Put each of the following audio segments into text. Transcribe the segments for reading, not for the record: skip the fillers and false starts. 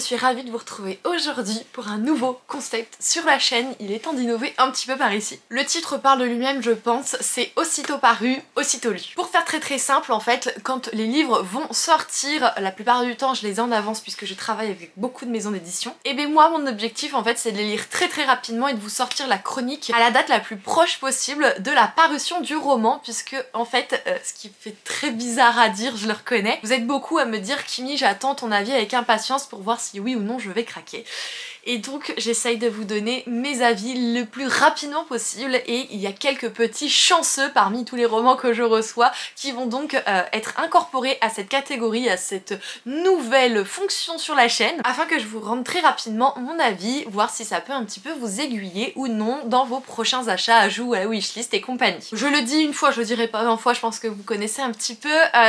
suis ravie de vous retrouver aujourd'hui pour un nouveau concept sur la chaîne. Il est temps d'innover un petit peu par ici. Le titre parle de lui-même, je pense, c'est aussitôt paru, aussitôt lu. Pour faire très simple, en fait, quand les livres vont sortir, la plupart du temps je les ai en avance puisque je travaille avec beaucoup de maisons d'édition, et bien moi mon objectif en fait c'est de les lire très rapidement et de vous sortir la chronique à la date la plus proche possible de la parution du roman, puisque en fait, ce qui fait très bizarre à dire, je le reconnais, vous êtes beaucoup à me dire Kimi, j'attends ton avis avec impatience pour voir si oui ou non je vais craquer. Et donc j'essaye de vous donner mes avis le plus rapidement possible, et il y a quelques petits chanceux parmi tous les romans que je reçois qui vont donc être incorporés à cette catégorie, à cette nouvelle fonction sur la chaîne, afin que je vous rende très rapidement mon avis, voir si ça peut un petit peu vous aiguiller ou non dans vos prochains achats, ajouts à la wishlist et compagnie. Je le dis une fois, je le dirai pas 20 fois, je pense que vous connaissez un petit peu,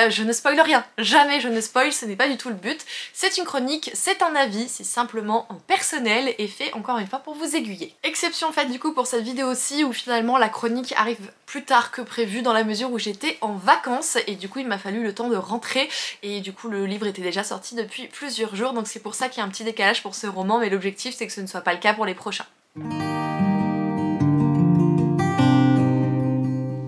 je ne spoil rien, jamais je ne spoil, ce n'est pas du tout le but. C'est une chronique, c'est un avis, c'est simplement en personnel et fait encore une fois pour vous aiguiller. Exception faite du coup pour cette vidéo aussi, où finalement la chronique arrive plus tard que prévu dans la mesure où j'étais en vacances et du coup il m'a fallu le temps de rentrer, et du coup le livre était déjà sorti depuis plusieurs jours, donc c'est pour ça qu'il y a un petit décalage pour ce roman, mais l'objectif c'est que ce ne soit pas le cas pour les prochains.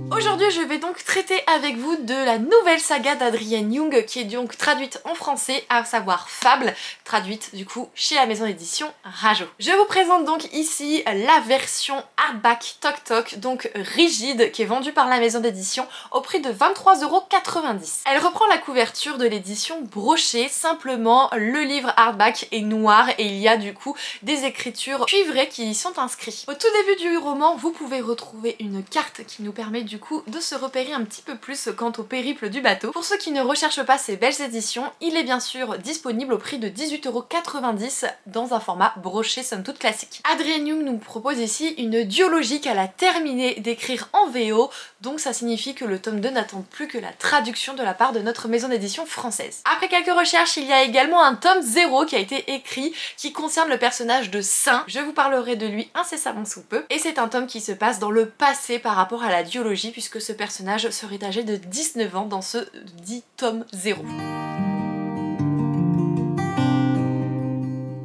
Aujourd'hui je vais donc traiter avec vous de la nouvelle saga d'Adrienne Young qui est donc traduite en français, à savoir Fable, traduite du coup chez la maison d'édition Rajo. Je vous présente donc ici la version hardback Tok Tok, donc rigide, qui est vendue par la maison d'édition au prix de 23,90 €. Elle reprend la couverture de l'édition brochée, simplement le livre hardback est noir et il y a du coup des écritures cuivrées qui y sont inscrites. Au tout début du roman, vous pouvez retrouver une carte qui nous permet du coup de se repérer un petit peu plus quant au périple du bateau. Pour ceux qui ne recherchent pas ces belles éditions, il est bien sûr disponible au prix de 18,90 € dans un format broché somme toute classique. Adrienne Young nous propose ici une duologie qu'elle a terminé d'écrire en VO, donc ça signifie que le tome 2 n'attend plus que la traduction de la part de notre maison d'édition française. Après quelques recherches, il y a également un tome 0 qui a été écrit, qui concerne le personnage de Saint. Je vous parlerai de lui incessamment sous peu, et c'est un tome qui se passe dans le passé par rapport à la duologie, puisque ce personnage serait âgé de 19 ans dans ce dit tome 0.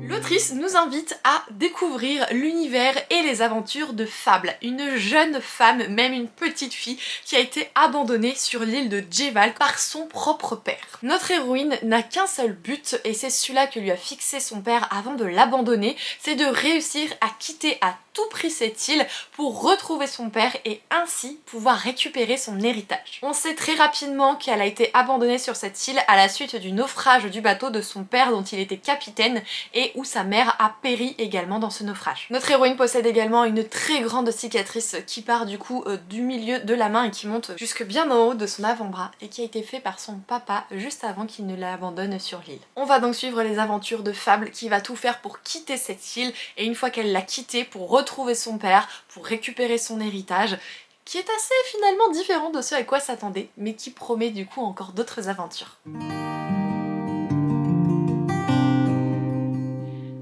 L'autrice nous invite à découvrir l'univers et les aventures de Fable, une jeune femme, même une petite fille, qui a été abandonnée sur l'île de Djeval par son propre père. Notre héroïne n'a qu'un seul but, et c'est celui-là que lui a fixé son père avant de l'abandonner, c'est de réussir à quitter à tout prix cette île pour retrouver son père et ainsi pouvoir récupérer son héritage. On sait très rapidement qu'elle a été abandonnée sur cette île à la suite du naufrage du bateau de son père dont il était capitaine et où sa mère a péri également dans ce naufrage. Notre héroïne possède également une très grande cicatrice qui part du coup du milieu de la main et qui monte jusque bien en haut de son avant-bras et qui a été fait par son papa juste avant qu'il ne l'abandonne sur l'île. On va donc suivre les aventures de Fable qui va tout faire pour quitter cette île, et une fois qu'elle l'a quittée, pour retrouver son père, pour récupérer son héritage, qui est assez finalement différent de ce à quoi s'attendait, mais qui promet du coup encore d'autres aventures.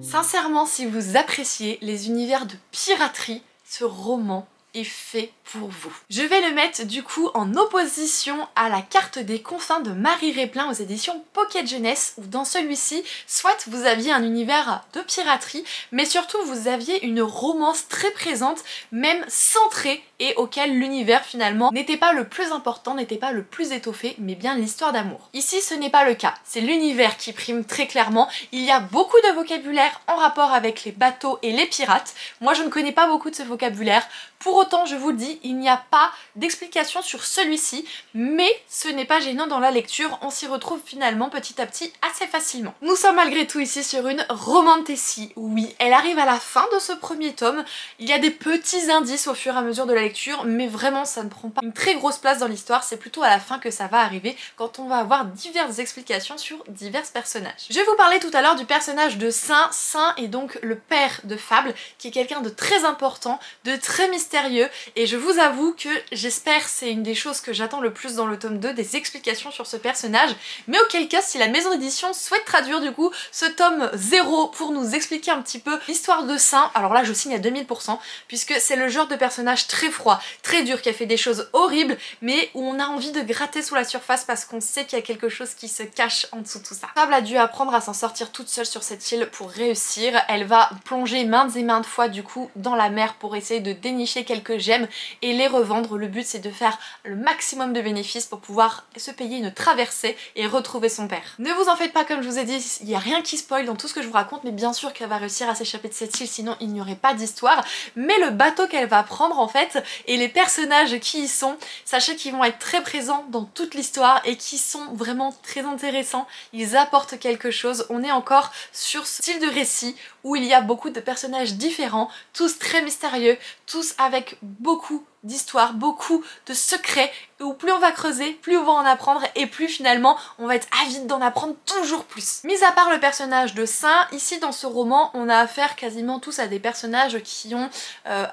Sincèrement, si vous appréciez les univers de piraterie, ce roman est fait pour vous. Je vais le mettre du coup en opposition à La Carte des confins de Marie Replin aux éditions Pocket Jeunesse, où dans celui-ci, soit vous aviez un univers de piraterie, mais surtout vous aviez une romance très présente, même centrée, et auquel l'univers finalement n'était pas le plus important, n'était pas le plus étoffé, mais bien l'histoire d'amour. Ici ce n'est pas le cas, c'est l'univers qui prime très clairement, il y a beaucoup de vocabulaire en rapport avec les bateaux et les pirates. Moi je ne connais pas beaucoup de ce vocabulaire, pour autant je vous le dis, il n'y a pas d'explication sur celui-ci, mais ce n'est pas gênant dans la lecture, on s'y retrouve finalement petit à petit assez facilement. Nous sommes malgré tout ici sur une romantécie, oui, elle arrive à la fin de ce premier tome, il y a des petits indices au fur et à mesure de la lecture, mais vraiment ça ne prend pas une très grosse place dans l'histoire, c'est plutôt à la fin que ça va arriver, quand on va avoir diverses explications sur divers personnages. Je vous parlais tout à l'heure du personnage de Saint. Saint est donc le père de Fable, qui est quelqu'un de très important, de très mystérieux, mystérieux et je vous avoue que j'espère, c'est une des choses que j'attends le plus dans le tome 2, des explications sur ce personnage, mais auquel cas si la maison d'édition souhaite traduire du coup ce tome 0 pour nous expliquer un petit peu l'histoire de Saint, alors là je signe à 2000% puisque c'est le genre de personnage très froid, très dur, qui a fait des choses horribles mais où on a envie de gratter sous la surface parce qu'on sait qu'il y a quelque chose qui se cache en dessous de tout ça. Fable a dû apprendre à s'en sortir toute seule sur cette île pour réussir, elle va plonger maintes et maintes fois du coup dans la mer pour essayer de dénicher quelques gemmes et les revendre. Le but c'est de faire le maximum de bénéfices pour pouvoir se payer une traversée et retrouver son père. Ne vous en faites pas, comme je vous ai dit, il n'y a rien qui spoil dans tout ce que je vous raconte, mais bien sûr qu'elle va réussir à s'échapper de cette île, sinon il n'y aurait pas d'histoire. Mais le bateau qu'elle va prendre en fait, et les personnages qui y sont, sachez qu'ils vont être très présents dans toute l'histoire et qui sont vraiment très intéressants. Ils apportent quelque chose. On est encore sur ce style de récit où il y a beaucoup de personnages différents, tous très mystérieux, tous avec beaucoup d'histoires, beaucoup de secrets, où plus on va creuser, plus on va en apprendre et plus finalement on va être avide d'en apprendre toujours plus. Mis à part le personnage de Saint, ici dans ce roman on a affaire quasiment tous à des personnages qui ont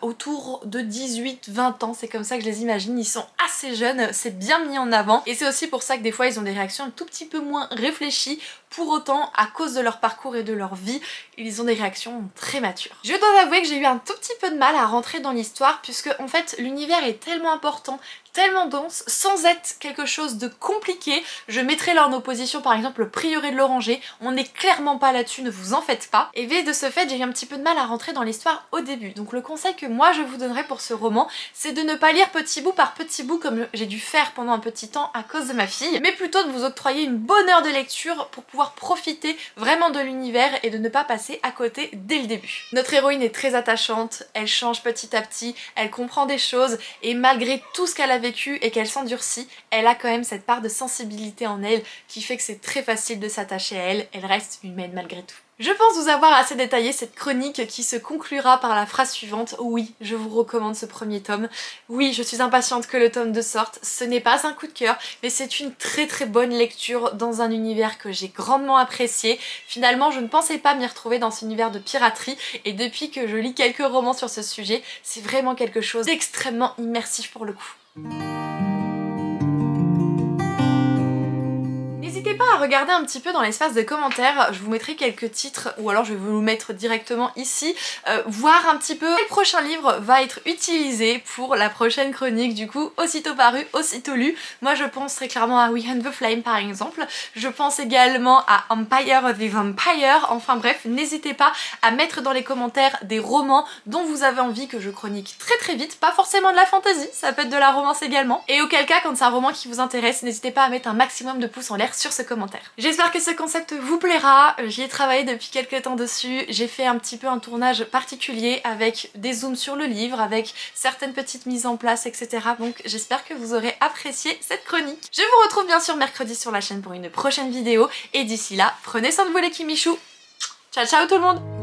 autour de 18-20 ans, c'est comme ça que je les imagine, ils sont assez jeunes, c'est bien mis en avant et c'est aussi pour ça que des fois ils ont des réactions un tout petit peu moins réfléchies. Pour autant, à cause de leur parcours et de leur vie, ils ont des réactions très matures. Je dois avouer que j'ai eu un tout petit peu de mal à rentrer dans l'histoire puisque en fait l'univers est tellement important, tellement dense, sans être quelque chose de compliqué. Je mettrai là en opposition par exemple le prieuré de l'Oranger, on n'est clairement pas là-dessus, ne vous en faites pas. Et de ce fait, j'ai eu un petit peu de mal à rentrer dans l'histoire au début. Donc le conseil que moi je vous donnerais pour ce roman, c'est de ne pas lire petit bout par petit bout comme j'ai dû faire pendant un petit temps à cause de ma fille, mais plutôt de vous octroyer une bonne heure de lecture pour pouvoir profiter vraiment de l'univers et de ne pas passer à côté dès le début. Notre héroïne est très attachante, elle change petit à petit, elle comprend des choses et malgré tout ce qu'elle a vécu et qu'elle s'endurcit, elle a quand même cette part de sensibilité en elle qui fait que c'est très facile de s'attacher à elle, elle reste humaine malgré tout. Je pense vous avoir assez détaillé cette chronique qui se conclura par la phrase suivante: oui, je vous recommande ce premier tome. Oui, je suis impatiente que le tome 2 sorte. Ce n'est pas un coup de cœur, mais c'est une très bonne lecture dans un univers que j'ai grandement apprécié. Finalement, je ne pensais pas m'y retrouver dans cet univers de piraterie et depuis que je lis quelques romans sur ce sujet, c'est vraiment quelque chose d'extrêmement immersif pour le coup. N'hésitez pas à regarder un petit peu dans l'espace de commentaires, je vous mettrai quelques titres ou alors je vais vous mettre directement ici, voir un petit peu quel prochain livre va être utilisé pour la prochaine chronique, du coup aussitôt paru, aussitôt lu. Moi je pense très clairement à We and the Flame par exemple, je pense également à Empire of the Vampire, enfin bref, n'hésitez pas à mettre dans les commentaires des romans dont vous avez envie que je chronique très vite, pas forcément de la fantasy, ça peut être de la romance également, et auquel cas quand c'est un roman qui vous intéresse, n'hésitez pas à mettre un maximum de pouces en l'air sur ce commentaire. J'espère que ce concept vous plaira, j'y ai travaillé depuis quelques temps dessus, j'ai fait un petit peu un tournage particulier avec des zooms sur le livre, avec certaines petites mises en place, etc. Donc j'espère que vous aurez apprécié cette chronique. Je vous retrouve bien sûr mercredi sur la chaîne pour une prochaine vidéo, et d'ici là, prenez soin de vous les Kimichou. Ciao ciao tout le monde!